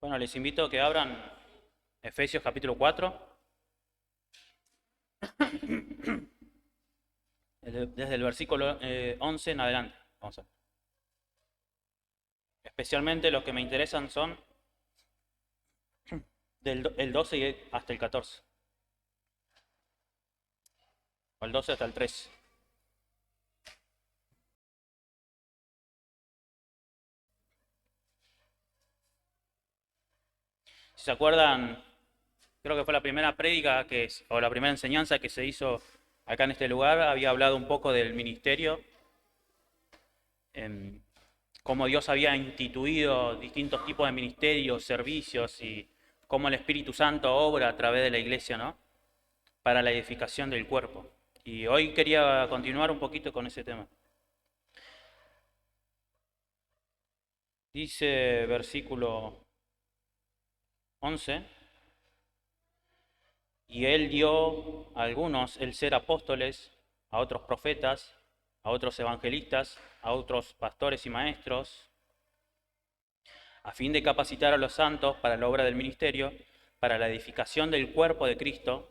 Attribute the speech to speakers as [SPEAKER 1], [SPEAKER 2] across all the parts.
[SPEAKER 1] Bueno, les invito a que abran Efesios capítulo 4, desde el versículo 11 en adelante. Vamos a ver. Especialmente los que me interesan son el 12 hasta el 14, o el 12 hasta el 13. Si se acuerdan, creo que fue la primera prédica o la primera enseñanza que se hizo acá en este lugar, había hablado un poco del ministerio, en cómo Dios había instituido distintos tipos de ministerios, servicios y cómo el Espíritu Santo obra a través de la iglesia, ¿no? Para la edificación del cuerpo. Y hoy quería continuar un poquito con ese tema. Dice versículo 11, y él dio a algunos el ser apóstoles, a otros profetas, a otros evangelistas, a otros pastores y maestros, a fin de capacitar a los santos para la obra del ministerio, para la edificación del cuerpo de Cristo,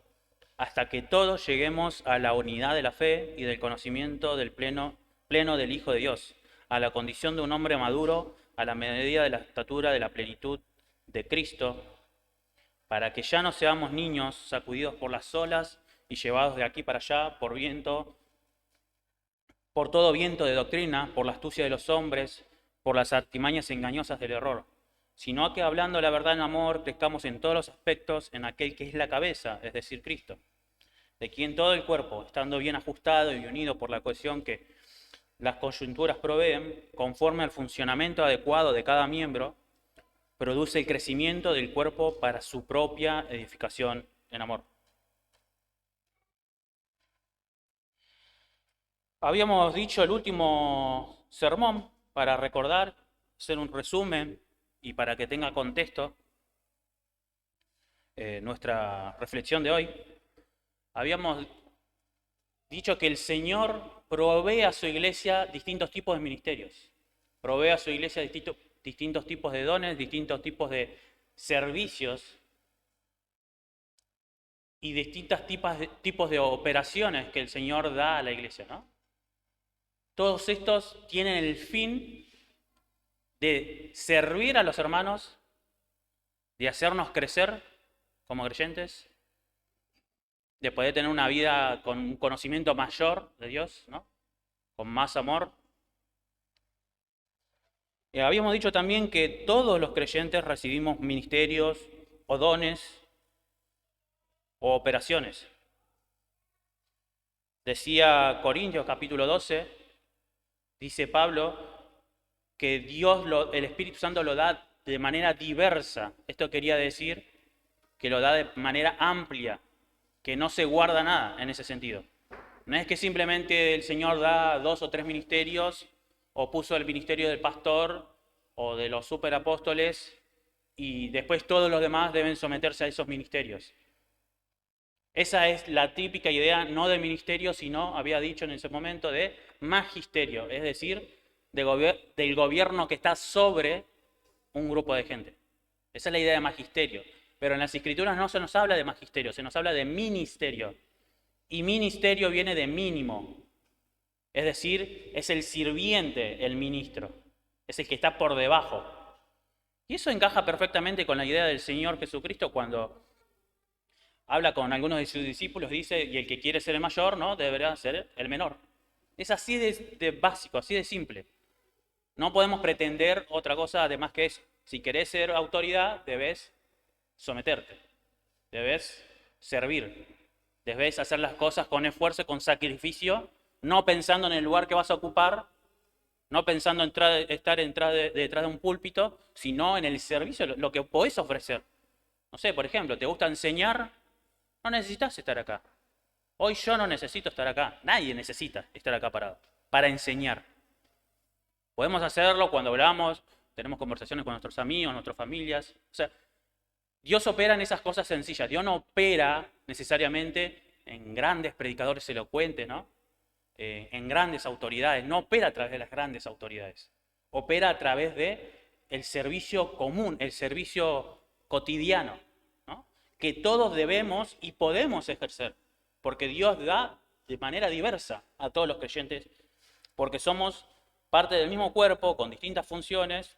[SPEAKER 1] hasta que todos lleguemos a la unidad de la fe y del conocimiento del pleno del Hijo de Dios, a la condición de un hombre maduro, a la medida de la estatura de la plenitud de Cristo, para que ya no seamos niños sacudidos por las olas y llevados de aquí para allá por todo viento de doctrina, por la astucia de los hombres, por las artimañas engañosas del error, sino que hablando la verdad en amor, crezcamos en todos los aspectos en aquel que es la cabeza, es decir, Cristo, de quien todo el cuerpo, estando bien ajustado y unido por la cohesión que las coyunturas proveen, conforme al funcionamiento adecuado de cada miembro, produce el crecimiento del cuerpo para su propia edificación en amor. Habíamos dicho el último sermón, para recordar, hacer un resumen y para que tenga contexto nuestra reflexión de hoy. Habíamos dicho que el Señor provee a su iglesia distintos tipos de ministerios, provee a su iglesia distintos tipos de dones, distintos tipos de servicios y distintos tipos de operaciones que el Señor da a la iglesia, ¿no? Todos estos tienen el fin de servir a los hermanos, de hacernos crecer como creyentes, de poder tener una vida con un conocimiento mayor de Dios, ¿no? Con más amor. Habíamos dicho también que todos los creyentes recibimos ministerios o dones o operaciones. Decía Corintios capítulo 12, dice Pablo, que el Espíritu Santo lo da de manera diversa. Esto quería decir que lo da de manera amplia, que no se guarda nada en ese sentido. No es que simplemente el Señor da 2 o 3 ministerios, o puso el ministerio del pastor o de los superapóstoles, y después todos los demás deben someterse a esos ministerios. Esa es la típica idea, no de ministerio, sino, había dicho en ese momento, de magisterio, es decir, del gobierno que está sobre un grupo de gente. Esa es la idea de magisterio. Pero en las escrituras no se nos habla de magisterio, se nos habla de ministerio. Y ministerio viene de mínimo. Es decir, es el sirviente, el ministro. Es el que está por debajo. Y eso encaja perfectamente con la idea del Señor Jesucristo cuando habla con algunos de sus discípulos, dice, y el que quiere ser el mayor, ¿no? Deberá ser el menor. Es así de básico, así de simple. No podemos pretender otra cosa además que eso. Si querés ser autoridad, debes someterte, debes servir, debes hacer las cosas con esfuerzo, con sacrificio, no pensando en el lugar que vas a ocupar, no pensando en estar detrás de un púlpito, sino en el servicio, lo que podés ofrecer. No sé, por ejemplo, ¿te gusta enseñar? No necesitas estar acá. Hoy yo no necesito estar acá. Nadie necesita estar acá parado para enseñar. Podemos hacerlo cuando hablamos, tenemos conversaciones con nuestros amigos, nuestras familias. O sea, Dios opera en esas cosas sencillas. Dios no opera necesariamente en grandes predicadores elocuentes, ¿no? En grandes autoridades. No opera a través de las grandes autoridades. Opera a través de el servicio común, el servicio cotidiano, ¿no? Que todos debemos y podemos ejercer, porque Dios da de manera diversa a todos los creyentes, porque somos parte del mismo cuerpo con distintas funciones,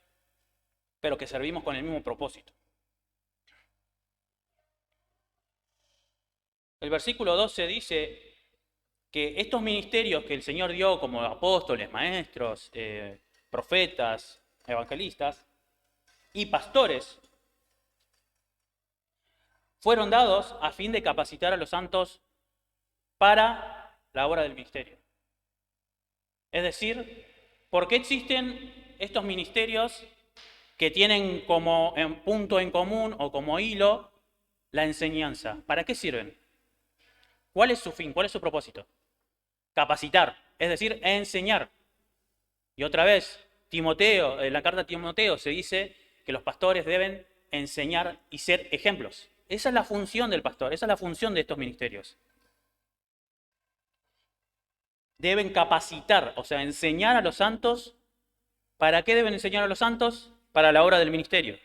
[SPEAKER 1] pero que servimos con el mismo propósito. El versículo 12 dice que estos ministerios que el Señor dio como apóstoles, maestros, profetas, evangelistas y pastores, fueron dados a fin de capacitar a los santos para la obra del ministerio. Es decir, ¿por qué existen estos ministerios que tienen como punto en común o como hilo la enseñanza? ¿Para qué sirven? ¿Cuál es su fin? ¿Cuál es su propósito? Capacitar, es decir, enseñar. Y otra vez, Timoteo, en la carta a Timoteo se dice que los pastores deben enseñar y ser ejemplos. Esa es la función del pastor, esa es la función de estos ministerios. Deben capacitar, o sea, enseñar a los santos. ¿Para qué deben enseñar a los santos? Para la obra del ministerio.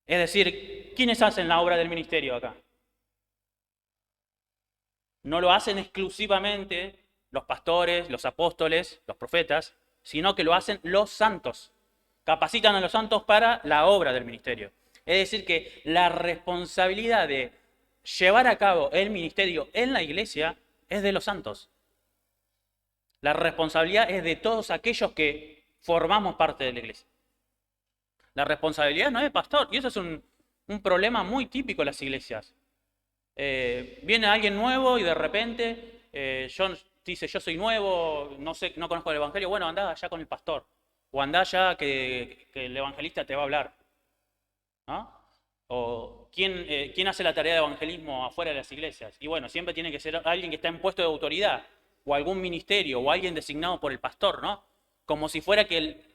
[SPEAKER 1] Es decir, ¿quiénes hacen la obra del ministerio acá? No lo hacen exclusivamente los pastores, los apóstoles, los profetas, sino que lo hacen los santos. Capacitan a los santos para la obra del ministerio. Es decir, que la responsabilidad de llevar a cabo el ministerio en la iglesia es de los santos. La responsabilidad es de todos aquellos que formamos parte de la iglesia. La responsabilidad no es del pastor, y eso es un problema muy típico en las iglesias. Viene alguien nuevo y de repente dice, yo soy nuevo, no sé, no conozco el evangelio. Bueno, andá allá con el pastor, o andá allá que el evangelista te va a hablar, ¿no? O ¿quién hace la tarea de evangelismo afuera de las iglesias? Y bueno, siempre tiene que ser alguien que está en puesto de autoridad, o algún ministerio, o alguien designado por el pastor, ¿no? Como si fuera que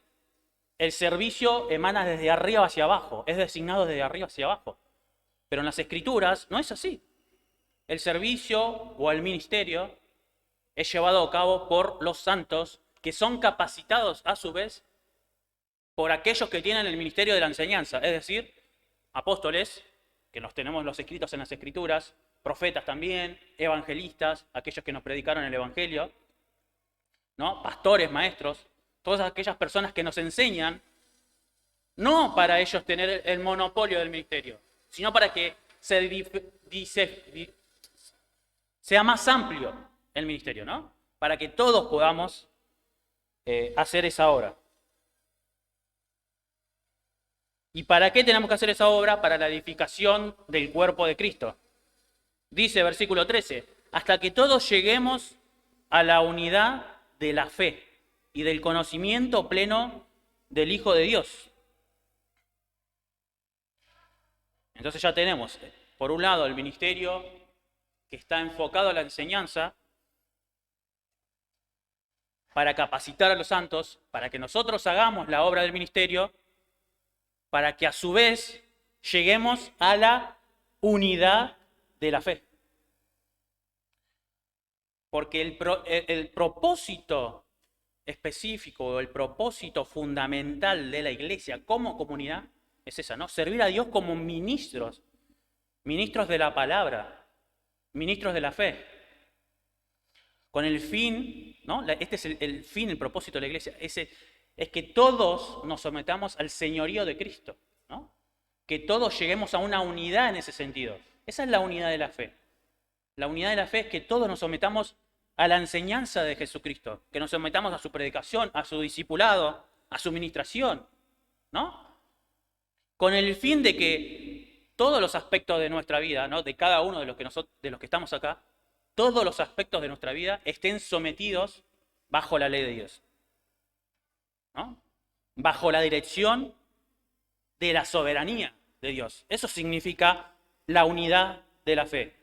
[SPEAKER 1] el servicio emana desde arriba hacia abajo, es designado desde arriba hacia abajo. Pero en las escrituras no es así. El servicio o el ministerio es llevado a cabo por los santos, que son capacitados a su vez por aquellos que tienen el ministerio de la enseñanza, es decir, apóstoles, que nos tenemos los escritos en las escrituras, profetas también, evangelistas, aquellos que nos predicaron el evangelio, ¿no? Pastores, maestros, todas aquellas personas que nos enseñan, no para ellos tener el monopolio del ministerio, sino para que sea más amplio el ministerio, ¿no? Para que todos podamos hacer esa obra. ¿Y para qué tenemos que hacer esa obra? Para la edificación del cuerpo de Cristo. Dice versículo 13, hasta que todos lleguemos a la unidad de la fe y del conocimiento pleno del Hijo de Dios. Entonces ya tenemos, por un lado, el ministerio que está enfocado a la enseñanza para capacitar a los santos, para que nosotros hagamos la obra del ministerio, para que a su vez lleguemos a la unidad de la fe. Porque el propósito específico o el propósito fundamental de la iglesia como comunidad es esa, ¿no? Servir a Dios como ministros, ministros de la palabra, ministros de la fe. Con el fin, ¿no? Este es el fin, el propósito de la iglesia, es que todos nos sometamos al señorío de Cristo, ¿no? Que todos lleguemos a una unidad en ese sentido. Esa es la unidad de la fe. La unidad de la fe es que todos nos sometamos a la enseñanza de Jesucristo, que nos sometamos a su predicación, a su discipulado, a su ministración, ¿no? Con el fin de que todos los aspectos de nuestra vida, ¿no? De cada uno de los que estamos acá, todos los aspectos de nuestra vida estén sometidos bajo la ley de Dios, ¿no? Bajo la dirección de la soberanía de Dios. Eso significa la unidad de la fe.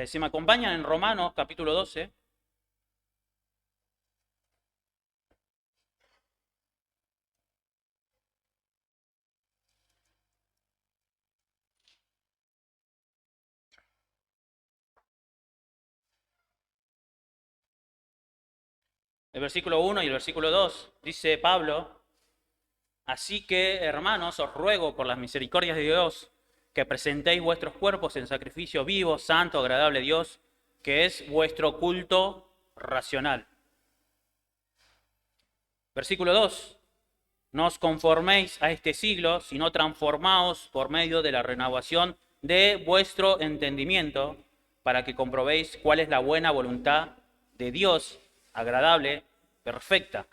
[SPEAKER 1] Si me acompañan en Romanos capítulo 12. El versículo 1 y el versículo 2 dice Pablo: así que, hermanos, os ruego por las misericordias de Dios que presentéis vuestros cuerpos en sacrificio vivo, santo, agradable a Dios, que es vuestro culto racional. Versículo 2: no os conforméis a este siglo, sino transformaos por medio de la renovación de vuestro entendimiento, para que comprobéis cuál es la buena voluntad de Dios, agradable, perfecta.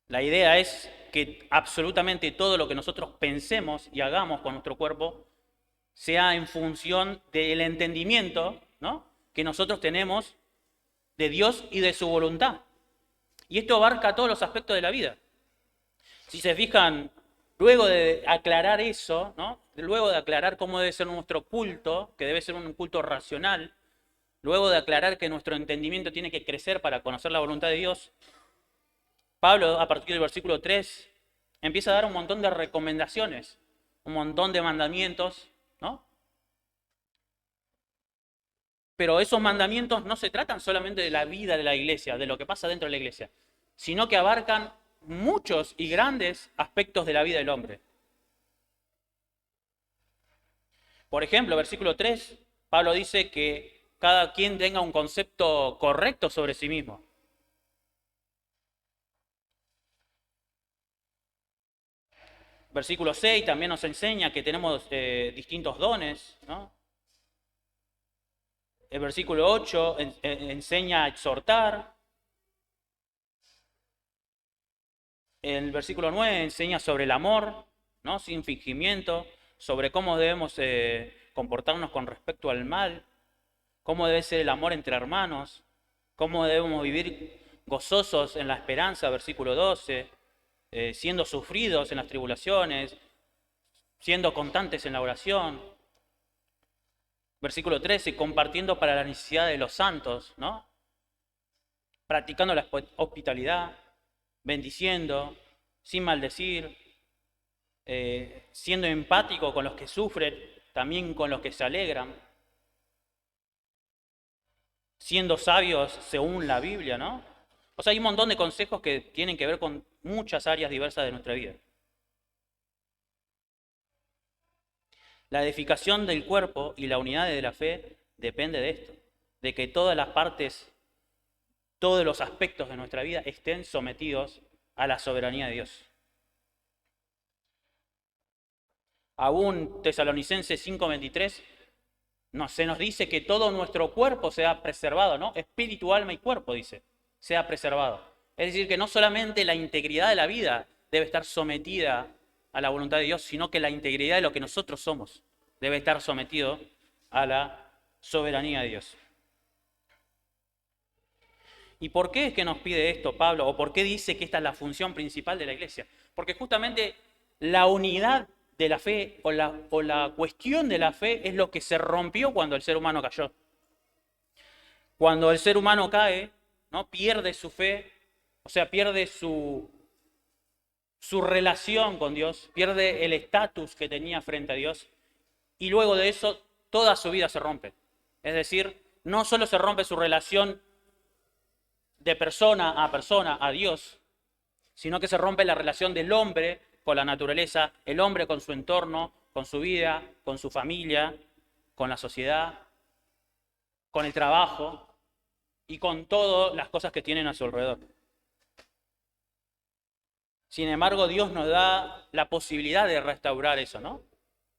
[SPEAKER 1] La idea es que absolutamente todo lo que nosotros pensemos y hagamos con nuestro cuerpo sea en función del entendimiento, ¿no?, que nosotros tenemos de Dios y de su voluntad. Y esto abarca todos los aspectos de la vida. Si se fijan, luego de aclarar eso, ¿no?, luego de aclarar cómo debe ser nuestro culto, que debe ser un culto racional, luego de aclarar que nuestro entendimiento tiene que crecer para conocer la voluntad de Dios, Pablo, a partir del versículo 3, empieza a dar un montón de recomendaciones, un montón de mandamientos, ¿no? Pero esos mandamientos no se tratan solamente de la vida de la iglesia, de lo que pasa dentro de la iglesia, sino que abarcan muchos y grandes aspectos de la vida del hombre. Por ejemplo, versículo 3, Pablo dice que cada quien tenga un concepto correcto sobre sí mismo. Versículo 6 también nos enseña que tenemos distintos dones, ¿no? El versículo 8 enseña a exhortar. El versículo 9 enseña sobre el amor, ¿no?, sin fingimiento, sobre cómo debemos comportarnos con respecto al mal, cómo debe ser el amor entre hermanos, cómo debemos vivir gozosos en la esperanza, versículo 12, siendo sufridos en las tribulaciones, siendo constantes en la oración. Versículo 13, compartiendo para la necesidad de los santos, ¿no?, practicando la hospitalidad, bendiciendo, sin maldecir, siendo empático con los que sufren, también con los que se alegran, siendo sabios según la Biblia, ¿no? O sea, hay un montón de consejos que tienen que ver con muchas áreas diversas de nuestra vida. La edificación del cuerpo y la unidad de la fe depende de esto, de que todas las partes, todos los aspectos de nuestra vida estén sometidos a la soberanía de Dios. Aún Tesalonicenses 5:23 se nos dice que todo nuestro cuerpo sea preservado, ¿no? Espíritu, alma y cuerpo, dice, sea preservado. Es decir, que no solamente la integridad de la vida debe estar sometida a la voluntad de Dios, sino que la integridad de lo que nosotros somos debe estar sometido a la soberanía de Dios. ¿Y por qué es que nos pide esto Pablo? ¿O por qué dice que esta es la función principal de la iglesia? Porque justamente la unidad de la fe o la cuestión de la fe es lo que se rompió cuando el ser humano cayó. Cuando el ser humano cae, ¿no?, pierde su fe, o sea, pierde su relación con Dios, pierde el estatus que tenía frente a Dios, y luego de eso toda su vida se rompe. Es decir, no solo se rompe su relación de persona, a Dios, sino que se rompe la relación del hombre con la naturaleza, el hombre con su entorno, con su vida, con su familia, con la sociedad, con el trabajo y con todas las cosas que tienen a su alrededor. Sin embargo, Dios nos da la posibilidad de restaurar eso, ¿no?,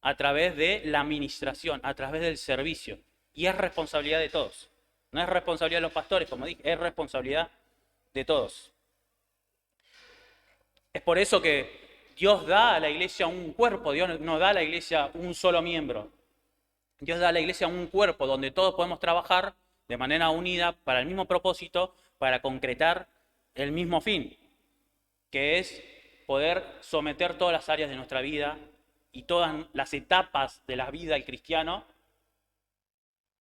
[SPEAKER 1] a través de la administración, a través del servicio. Y es responsabilidad de todos. No es responsabilidad de los pastores, como dije, es responsabilidad de todos. Es por eso que Dios da a la iglesia un cuerpo, Dios no da a la iglesia un solo miembro. Dios da a la iglesia un cuerpo donde todos podemos trabajar de manera unida para el mismo propósito, para concretar el mismo fin, que es poder someter todas las áreas de nuestra vida y todas las etapas de la vida del cristiano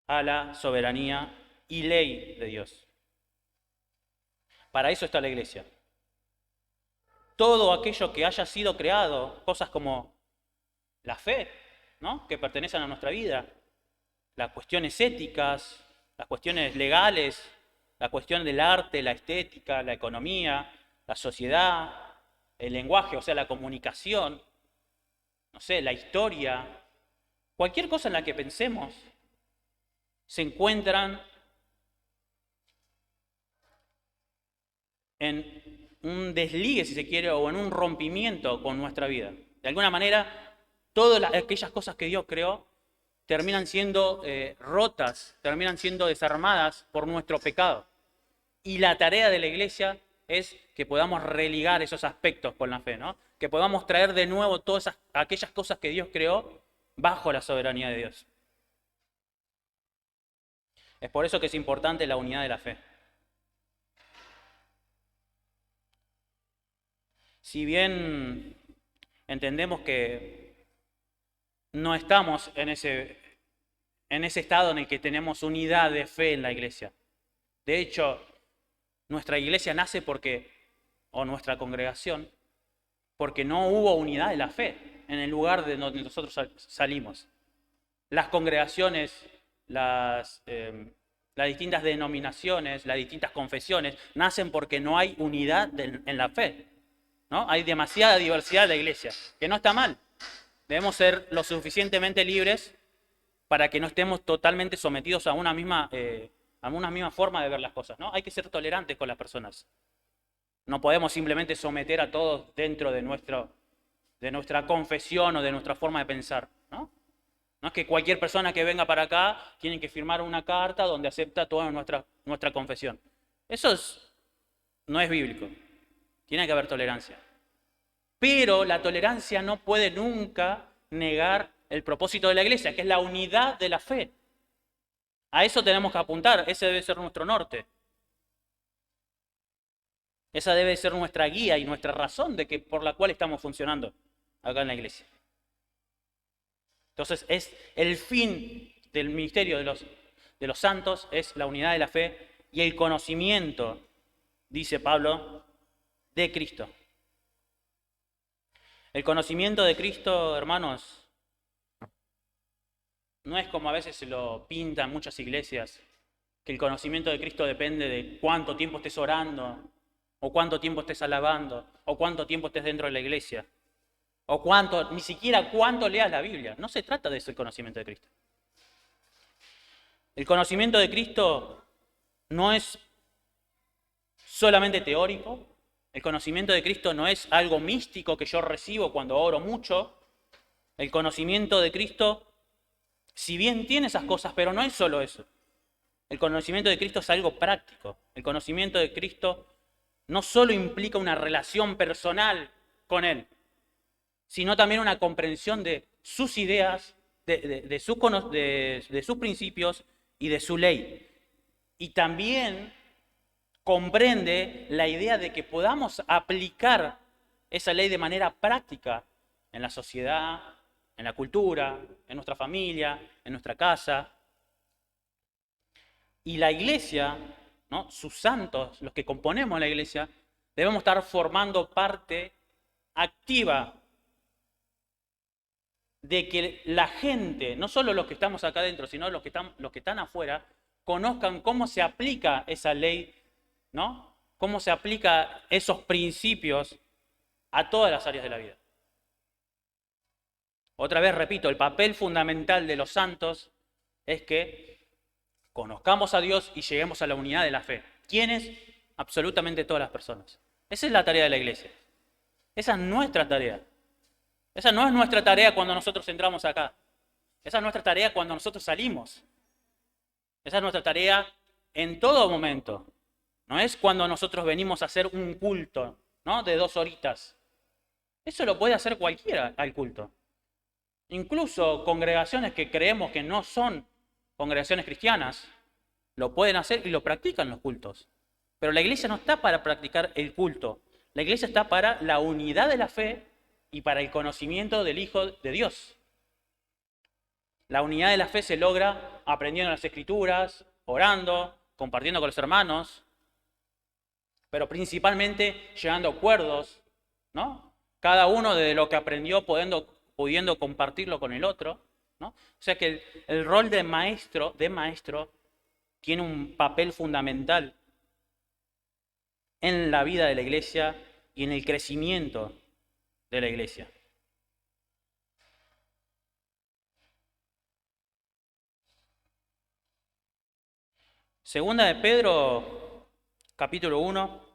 [SPEAKER 1] a la soberanía y ley de Dios. Para eso está la iglesia. Todo aquello que haya sido creado, cosas como la fe, ¿no?, que pertenecen a nuestra vida, las cuestiones éticas, las cuestiones legales, La cuestión del arte, la estética, la economía, la sociedad, el lenguaje, o sea, la comunicación, no sé, la historia, cualquier cosa en la que pensemos, se encuentran en un desligue, si se quiere, o en un rompimiento con nuestra vida. De alguna manera, todas aquellas cosas que Dios creó terminan siendo rotas, terminan siendo desarmadas por nuestro pecado. Y la tarea de la iglesia es que podamos religar esos aspectos con la fe, ¿no? Que podamos traer de nuevo todas aquellas cosas que Dios creó bajo la soberanía de Dios. Es por eso que es importante la unidad de la fe. Si bien entendemos que no estamos en ese estado en el que tenemos unidad de fe en la iglesia. De hecho, nuestra iglesia nace o nuestra congregación, porque no hubo unidad de la fe en el lugar de donde nosotros salimos. Las congregaciones, las distintas denominaciones, las distintas confesiones, nacen porque no hay unidad en la fe, ¿no? Hay demasiada diversidad en la iglesia, que no está mal. Debemos ser lo suficientemente libres para que no estemos totalmente sometidos a una misma forma de ver las cosas, ¿no? Hay que ser tolerantes con las personas. No podemos simplemente someter a todos dentro de nuestra confesión o de nuestra forma de pensar, ¿no? No es que cualquier persona que venga para acá tiene que firmar una carta donde acepta toda nuestra confesión. Eso no es bíblico. Tiene que haber tolerancia. Pero la tolerancia no puede nunca negar el propósito de la iglesia, que es la unidad de la fe. A eso tenemos que apuntar, ese debe ser nuestro norte. Esa debe ser nuestra guía y nuestra razón por la cual estamos funcionando acá en la iglesia. Entonces, es el fin del ministerio de los santos, es la unidad de la fe y el conocimiento, dice Pablo, de Cristo. El conocimiento de Cristo, hermanos, no es como a veces se lo pintan muchas iglesias, que el conocimiento de Cristo depende de cuánto tiempo estés orando, o cuánto tiempo estés alabando, o cuánto tiempo estés dentro de la iglesia, o ni siquiera cuánto leas la Biblia. No se trata de eso el conocimiento de Cristo. El conocimiento de Cristo no es solamente teórico, el conocimiento de Cristo no es algo místico que yo recibo cuando oro mucho. El conocimiento de Cristo, si bien tiene esas cosas, pero no es solo eso. El conocimiento de Cristo es algo práctico. El conocimiento de Cristo no solo implica una relación personal con Él, sino también una comprensión de sus ideas, de sus principios y de su ley. Y también comprende la idea de que podamos aplicar esa ley de manera práctica en la sociedad, en la cultura, en nuestra familia, en nuestra casa. Y la iglesia, ¿no? Sus santos, los que componemos la iglesia, debemos estar formando parte activa de que la gente, no solo los que estamos acá adentro, sino los que están afuera, conozcan cómo se aplica esa ley, ¿no? Cómo se aplica esos principios a todas las áreas de la vida. Otra vez repito, el papel fundamental de los santos es que conozcamos a Dios y lleguemos a la unidad de la fe. ¿Quiénes? Absolutamente todas las personas. Esa es la tarea de la iglesia. Esa es nuestra tarea. Esa no es nuestra tarea cuando nosotros entramos acá. Esa es nuestra tarea cuando nosotros salimos. Esa es nuestra tarea en todo momento. No es cuando nosotros venimos a hacer un culto, ¿no? De 2 horitas. Eso lo puede hacer cualquiera al culto. Incluso congregaciones que creemos que no son congregaciones cristianas, lo pueden hacer y lo practican los cultos. Pero la iglesia no está para practicar el culto. La iglesia está para la unidad de la fe y para el conocimiento del Hijo de Dios. La unidad de la fe se logra aprendiendo las Escrituras, orando, compartiendo con los hermanos, pero principalmente llegando a acuerdos, ¿no? Cada uno de lo que aprendió pudiendo compartirlo con el otro, ¿no? O sea que el rol de maestro tiene un papel fundamental en la vida de la iglesia y en el crecimiento de la iglesia. Segunda de Pedro, capítulo 1,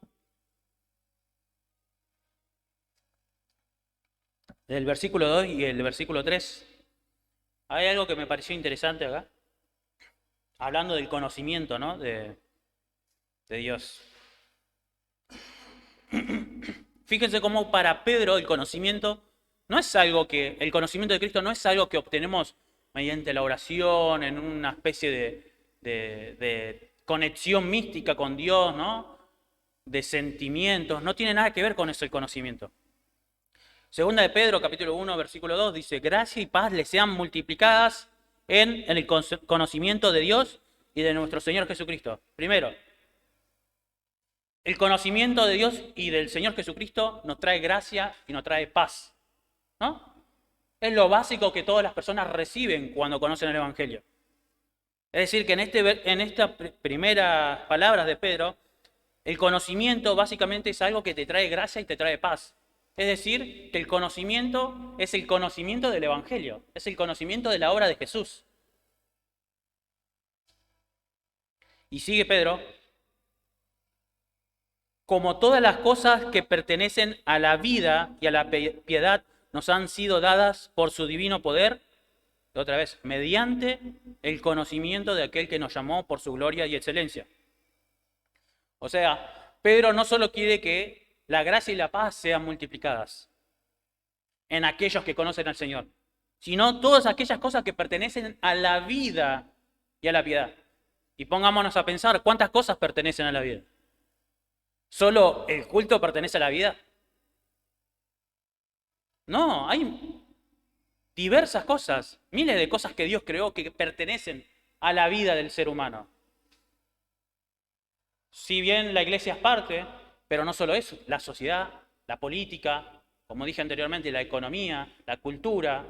[SPEAKER 1] del versículo 2 y el versículo 3. Hay algo que me pareció interesante acá, hablando del conocimiento, ¿no? de Dios. Fíjense cómo para Pedro el conocimiento el conocimiento de Cristo no es algo que obtenemos mediante la oración, en una especie de conexión mística con Dios, ¿no? De sentimientos, no tiene nada que ver con eso el conocimiento. Segunda de Pedro, capítulo 1, versículo 2, dice: gracia y paz les sean multiplicadas en el conocimiento de Dios y de nuestro Señor Jesucristo. Primero, el conocimiento de Dios y del Señor Jesucristo nos trae gracia y nos trae paz, ¿no? Es lo básico que todas las personas reciben cuando conocen el Evangelio. Es decir, que en estas primeras palabras de Pedro, el conocimiento básicamente es algo que te trae gracia y te trae paz. Es decir, que el conocimiento es el conocimiento del Evangelio, es el conocimiento de la obra de Jesús. Y sigue Pedro: como todas las cosas que pertenecen a la vida y a la piedad nos han sido dadas por su divino poder, otra vez, mediante el conocimiento de aquel que nos llamó por su gloria y excelencia. O sea, Pedro no solo quiere que la gracia y la paz sean multiplicadas en aquellos que conocen al Señor, sino todas aquellas cosas que pertenecen a la vida y a la piedad. Y pongámonos a pensar, ¿cuántas cosas pertenecen a la vida? ¿Solo el culto pertenece a la vida? No, hay diversas cosas, miles de cosas que Dios creó que pertenecen a la vida del ser humano. Si bien la iglesia es parte, pero no solo eso, la sociedad, la política, como dije anteriormente, la economía, la cultura.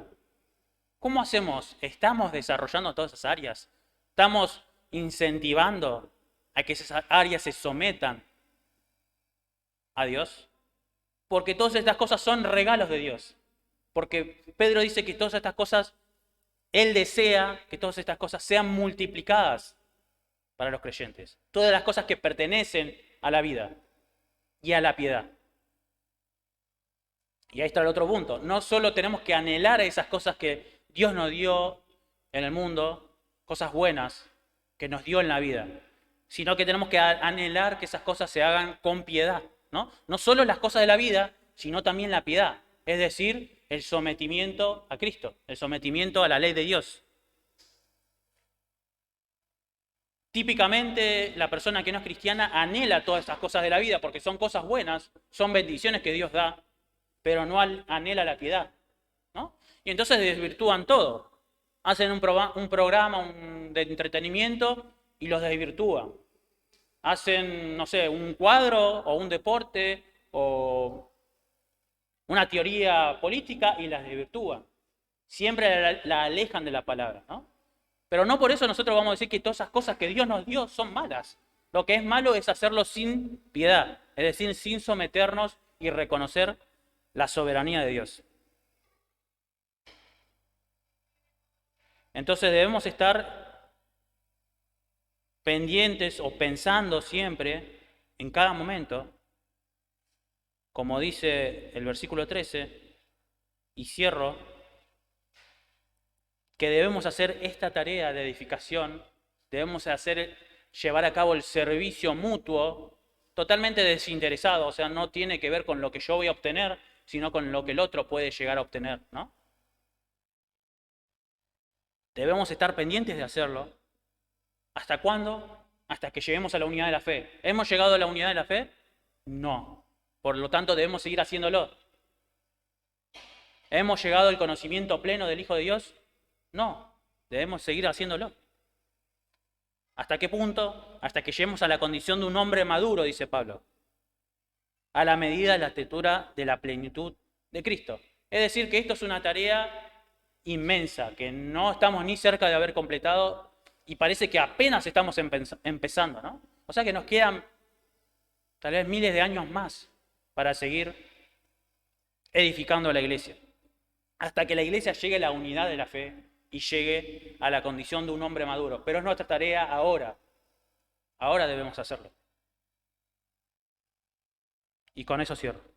[SPEAKER 1] ¿Cómo hacemos? ¿Estamos desarrollando todas esas áreas? ¿Estamos incentivando a que esas áreas se sometan a Dios? Porque todas estas cosas son regalos de Dios. Porque Pedro dice que todas estas cosas, él desea que todas estas cosas sean multiplicadas para los creyentes. Todas las cosas que pertenecen a la vida y a la piedad. Y ahí está el otro punto. No solo tenemos que anhelar esas cosas que Dios nos dio en el mundo, cosas buenas que nos dio en la vida, sino que tenemos que anhelar que esas cosas se hagan con piedad, ¿no? No solo las cosas de la vida, sino también la piedad. Es decir, el sometimiento a Cristo, el sometimiento a la ley de Dios. Típicamente la persona que no es cristiana anhela todas estas cosas de la vida porque son cosas buenas, son bendiciones que Dios da, pero no anhela la piedad, ¿no? Y entonces desvirtúan todo. Hacen un programa de entretenimiento y los desvirtúan. Hacen, no sé, un cuadro o un deporte o una teoría política y las desvirtúan. Siempre la alejan de la palabra, ¿no? Pero no por eso nosotros vamos a decir que todas esas cosas que Dios nos dio son malas. Lo que es malo es hacerlo sin piedad, es decir, sin someternos y reconocer la soberanía de Dios. Entonces debemos estar pendientes o pensando siempre, en cada momento, como dice el versículo 13, y cierro, que debemos hacer esta tarea de edificación, debemos llevar a cabo el servicio mutuo, totalmente desinteresado, o sea, no tiene que ver con lo que yo voy a obtener, sino con lo que el otro puede llegar a obtener, ¿no? Debemos estar pendientes de hacerlo. ¿Hasta cuándo? Hasta que lleguemos a la unidad de la fe. ¿Hemos llegado a la unidad de la fe? No. Por lo tanto, debemos seguir haciéndolo. ¿Hemos llegado al conocimiento pleno del Hijo de Dios? No. Debemos seguir haciéndolo. ¿Hasta qué punto? Hasta que lleguemos a la condición de un hombre maduro, dice Pablo. A la medida de la estatura de la plenitud de Cristo. Es decir, que esto es una tarea inmensa, que no estamos ni cerca de haber completado y parece que apenas estamos empezando, ¿no? O sea que nos quedan tal vez miles de años más, para seguir edificando la iglesia, hasta que la iglesia llegue a la unidad de la fe y llegue a la condición de un hombre maduro. Pero es nuestra tarea ahora. Ahora debemos hacerlo. Y con eso cierro.